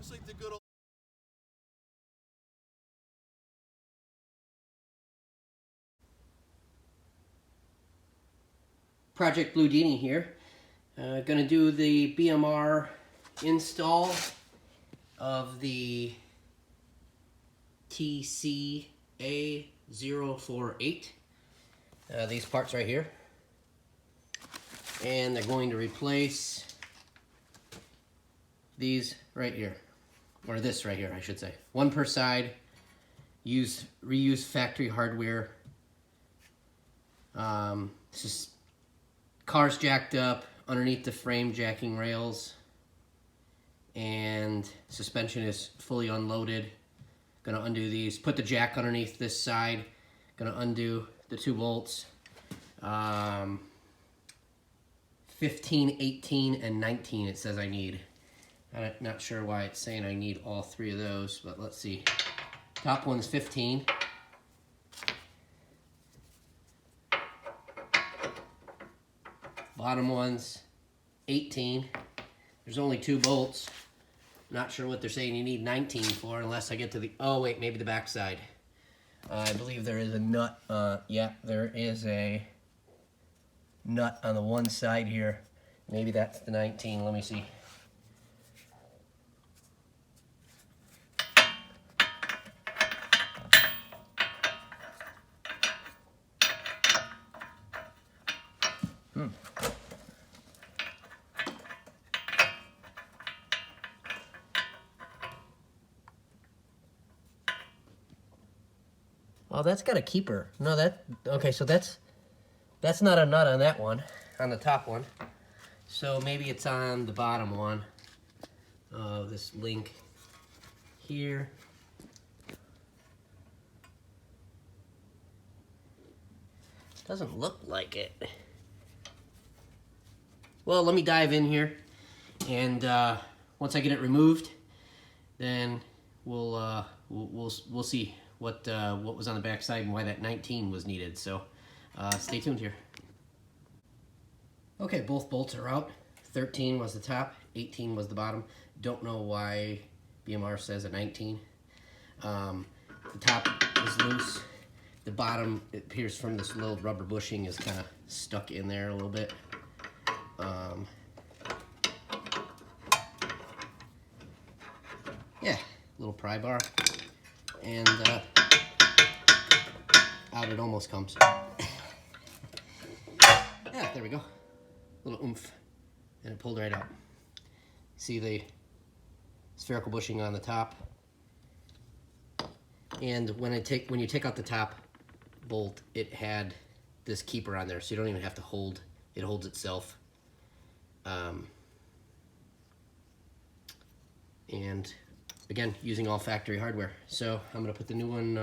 Looks like the good old Project Blue Dini here. Gonna do the BMR install of the TCA048. These parts right here. And they're going to replace these right here. Or this right here, I should say. One per side. Reuse factory hardware. It's just car's jacked up underneath the frame jacking rails, and suspension is fully unloaded. Gonna undo these, put the jack underneath this side, gonna undo the 2 bolts. 15, 18, and 19 it says I need. I'm not sure why it's saying I need all 3 of those, but let's see. Top one's 15. Bottom one's 18. There's only 2 bolts. Not sure what they're saying you need 19 for unless I get to the, oh wait, maybe the back side. I believe there is a nut, yeah, there is a nut on the one side here. Maybe that's the 19, let me see. Oh, that's got a keeper. No, okay, so that's not a nut on that one, on the top one. So maybe it's on the bottom one. This link here. Doesn't look like it. Well, let me dive in here, and once I get it removed, then we'll see what was on the back side and why that 19 was needed. So stay tuned here. Okay, both bolts are out. 13 was the top, 18 was the bottom. Don't know why BMR says a 19. The top is loose. The bottom, it appears from this little rubber bushing, is kind of stuck in there a little bit. Yeah, little pry bar. And out it almost comes. Yeah, there we go. A little oomph, and it pulled right out. See the spherical bushing on the top, and when you take out the top bolt, it had this keeper on there, so you don't even have to hold. It holds itself. And again, using all factory hardware. So I'm gonna put the new one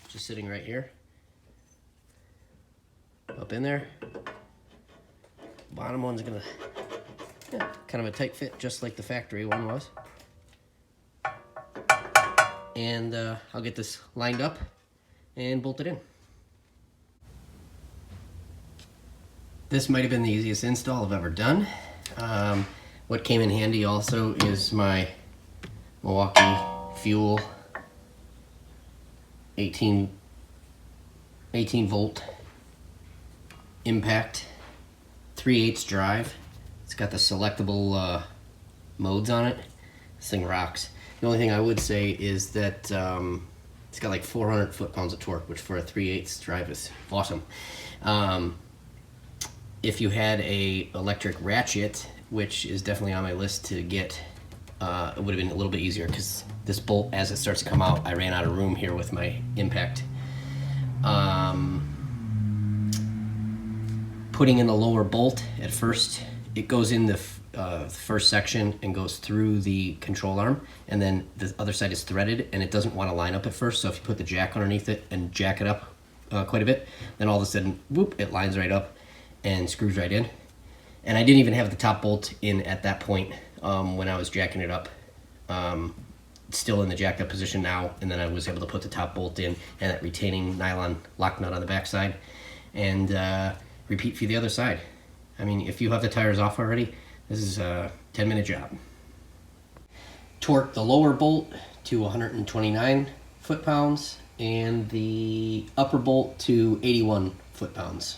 just sitting right here, up in there. Bottom one's gonna, yeah, kind of a tight fit, just like the factory one was. And I'll get this lined up and bolted in. This might have been the easiest install I've ever done. What came in handy also is my Milwaukee Fuel 18 volt impact 3/8 drive. It's got the selectable modes on it. This thing rocks. The only thing I would say is that it's got like 400 foot-pounds of torque, which for a 3/8 drive is awesome. If you had a electric ratchet, which is definitely on my list to get, it would have been a little bit easier, because this bolt, as it starts to come out, I ran out of room here with my impact. Putting in the lower bolt at first, it goes in the first section and goes through the control arm, and then the other side is threaded, and it doesn't want to line up at first. So if you put the jack underneath it and jack it up quite a bit, then all of a sudden, whoop, it lines right up and screws right in. And I didn't even have the top bolt in at that point when I was jacking it up. It's still in the jacked up position now, and then I was able to put the top bolt in and that retaining nylon lock nut on the back side, and repeat for the other side. I mean, if you have the tires off already, this is a 10-minute job. torque the lower bolt to 129 foot-pounds and the upper bolt to 81 foot-pounds.